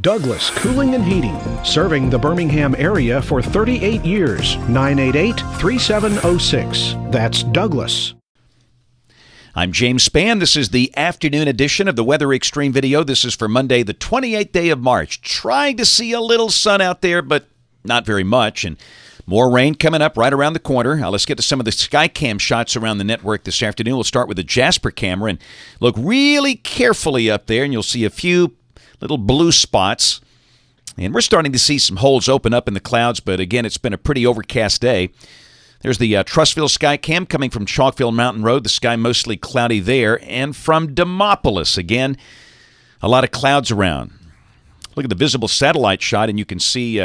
Douglas Cooling and Heating, serving the Birmingham area for 38 years. 988-3706. That's Douglas. I'm James Spann. This is the afternoon edition of the Weather Xtreme video. This is for Monday, the 28th day of March. Trying to see a little sun out there, but not very much. And more rain coming up right around the corner. Now, let's get to some of the Skycam shots around the network this afternoon. We'll start with the Jasper camera and look really carefully up there, and you'll see a few little blue spots. And we're starting to see some holes open up in the clouds, but again, it's been a pretty overcast day. There's the Trussville Skycam coming from Chalkville Mountain Road. The sky mostly cloudy there. And from Demopolis, again, a lot of clouds around. Look at the visible satellite shot, and you can see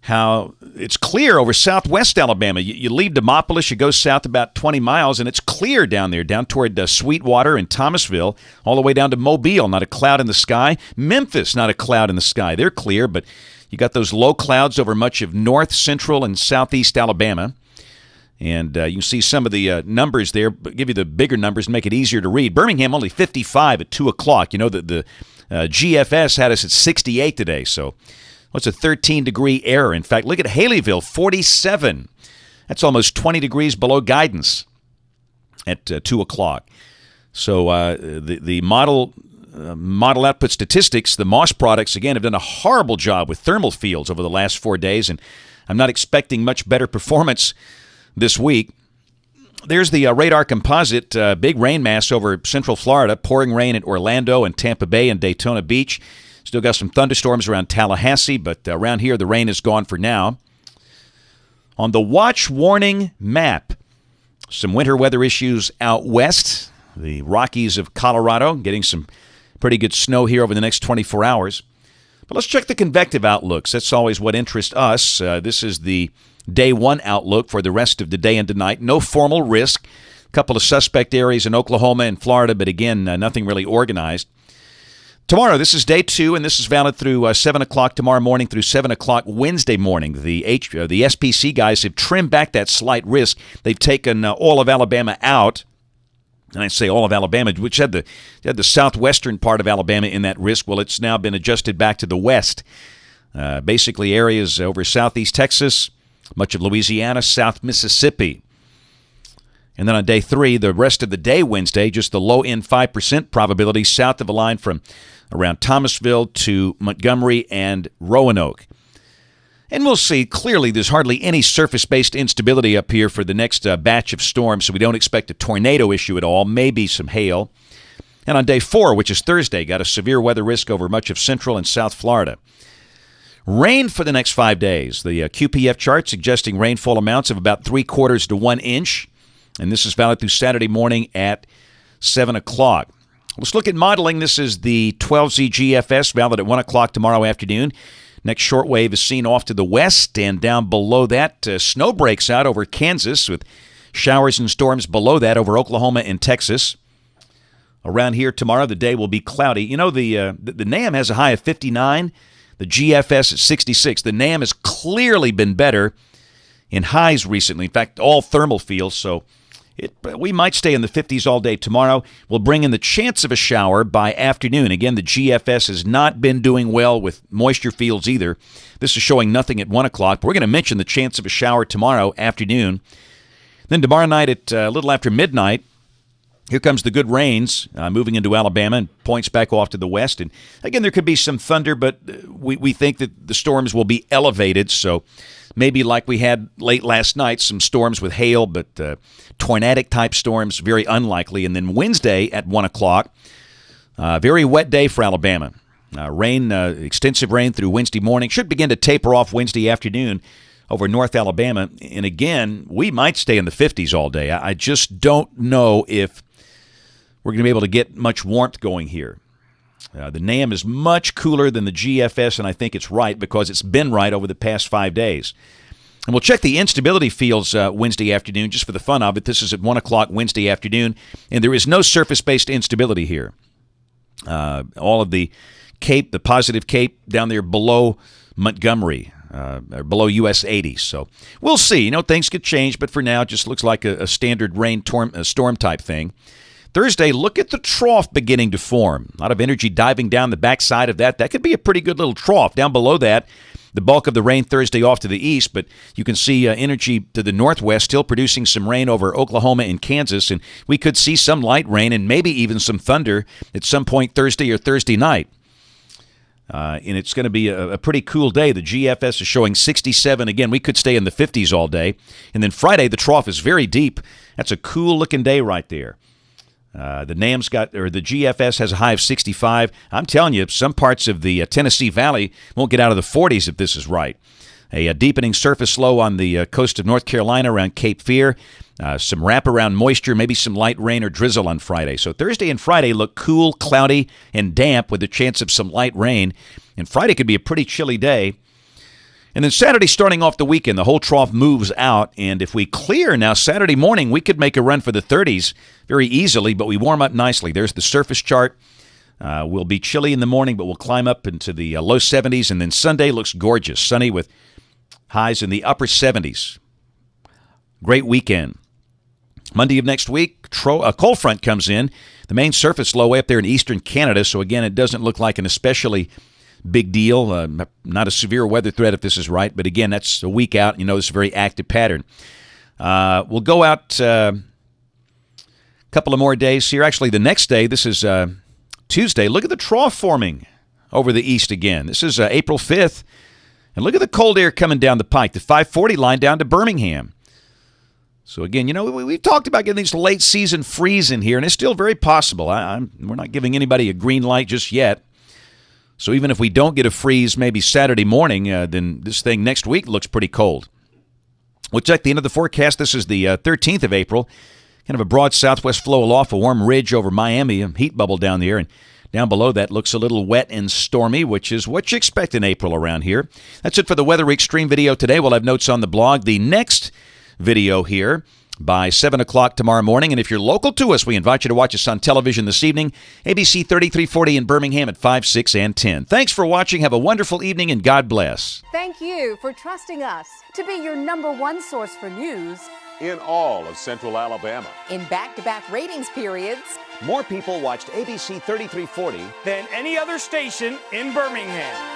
how it's clear over southwest Alabama. You leave Demopolis, you go south about 20 miles, and it's clear down there, down toward Sweetwater and Thomasville, all the way down to Mobile. Not a cloud in the sky. Memphis, not a cloud in the sky. They're clear, but you got those low clouds over much of north, central, and southeast Alabama. And you can see some of the numbers there, but give you the bigger numbers and make it easier to read. Birmingham only 55 at 2 o'clock. You know that the GFS had us at 68 today, so what's a 13-degree error? In fact, look at Haleyville, 47. That's almost 20 degrees below guidance at 2 o'clock. So the model output statistics, the Moss products, again, have done a horrible job with thermal fields over the last 4 days, and I'm not expecting much better performance this week. There's the radar composite, big rain mass over central Florida, pouring rain at Orlando and Tampa Bay and Daytona Beach. Still got some thunderstorms around Tallahassee, but around here the rain is gone for now. On the watch warning map, some winter weather issues out west. The Rockies of Colorado getting some pretty good snow here over the next 24 hours. But let's check the convective outlooks. That's always what interests us. This is the Day 1 outlook for the rest of the day and tonight. No formal risk. A couple of suspect areas in Oklahoma and Florida, but again, nothing really organized. Tomorrow, this is Day 2, and this is valid through 7 o'clock tomorrow morning through 7 o'clock Wednesday morning. The SPC guys have trimmed back that slight risk. They've taken all of Alabama out. And I say all of Alabama, which had the southwestern part of Alabama in that risk. Well, it's now been adjusted back to the west. Basically areas over southeast Texas, much of Louisiana, South Mississippi. And then on Day 3, the rest of the day Wednesday, just the low-end 5% probability south of a line from around Thomasville to Montgomery and Roanoke. And we'll see, clearly there's hardly any surface-based instability up here for the next batch of storms, so we don't expect a tornado issue at all, maybe some hail. And on Day 4, which is Thursday, got a severe weather risk over much of central and south Florida. Rain for the next 5 days. The QPF chart suggesting rainfall amounts of about 3/4 to 1 inch. And this is valid through Saturday morning at 7 o'clock. Let's look at modeling. This is the 12Z GFS, valid at 1 o'clock tomorrow afternoon. Next shortwave is seen off to the west, and down below that, snow breaks out over Kansas with showers and storms below that over Oklahoma and Texas. Around here tomorrow, the day will be cloudy. You know, the NAM has a high of 59. The GFS at 66. The NAM has clearly been better in highs recently. In fact, all thermal fields, so we might stay in the 50s all day tomorrow. We'll bring in the chance of a shower by afternoon. Again, the GFS has not been doing well with moisture fields either. This is showing nothing at 1 o'clock, but we're going to mention the chance of a shower tomorrow afternoon. Then tomorrow night at a little after midnight, here comes the good rains moving into Alabama and points back off to the west. And again, there could be some thunder, but we think that the storms will be elevated. So maybe like we had late last night, some storms with hail, but tornadic-type storms, very unlikely. And then Wednesday at 1 o'clock, very wet day for Alabama. Rain, extensive rain through Wednesday morning. Should begin to taper off Wednesday afternoon over North Alabama. And again, we might stay in the 50s all day. I just don't know if we're going to be able to get much warmth going here. The NAM is much cooler than the GFS, and I think it's right because it's been right over the past 5 days. And we'll check the instability fields Wednesday afternoon just for the fun of it. This is at 1 o'clock Wednesday afternoon, and there is no surface-based instability here. All of the Cape, the positive Cape down there below Montgomery, below US 80. So we'll see. You know, things could change, but for now, it just looks like a standard rain storm type thing. Thursday, look at the trough beginning to form. A lot of energy diving down the backside of that. That could be a pretty good little trough. Down below that, the bulk of the rain Thursday off to the east, but you can see energy to the northwest still producing some rain over Oklahoma and Kansas, and we could see some light rain and maybe even some thunder at some point Thursday or Thursday night. And it's going to be a pretty cool day. The GFS is showing 67. Again, we could stay in the 50s all day. And then Friday, the trough is very deep. That's a cool-looking day right there. The GFS has a high of 65. I'm telling you, some parts of the Tennessee Valley won't get out of the 40s if this is right. A deepening surface low on the coast of North Carolina around Cape Fear. Some wraparound moisture, maybe some light rain or drizzle on Friday. So Thursday and Friday look cool, cloudy, and damp with a chance of some light rain. And Friday could be a pretty chilly day. And then Saturday, starting off the weekend, the whole trough moves out. And if we clear now Saturday morning, we could make a run for the 30s very easily, but we warm up nicely. There's the surface chart. We'll be chilly in the morning, but we'll climb up into the low 70s. And then Sunday looks gorgeous, sunny with highs in the upper 70s. Great weekend. Monday of next week, a cold front comes in. The main surface low way up there in eastern Canada. So, again, it doesn't look like an especially big deal. Not a severe weather threat if this is right. But, again, that's a week out. You know, it's a very active pattern. We'll go out a couple of more days here. Actually, the next day, this is Tuesday. Look at the trough forming over the east again. This is April 5th. And look at the cold air coming down the pike, the 540 line down to Birmingham. So, again, you know, we've talked about getting these late-season freeze in here, and it's still very possible. We're not giving anybody a green light just yet. So even if we don't get a freeze maybe Saturday morning, then this thing next week looks pretty cold. We'll check the end of the forecast. This is the 13th of April. Kind of a broad southwest flow aloft, a warm ridge over Miami, a heat bubble down there, and down below that looks a little wet and stormy, which is what you expect in April around here. That's it for the Weather Xtreme video today. We'll have notes on the blog. The next video here by 7 o'clock tomorrow morning. And if you're local to us, we invite you to watch us on television this evening, ABC 3340 in Birmingham at 5, 6, and 10. Thanks for watching. Have a wonderful evening, and God bless. Thank you for trusting us to be your #1 source for news in all of Central Alabama. in back-to-back ratings periods. More people watched ABC 3340 than any other station in Birmingham.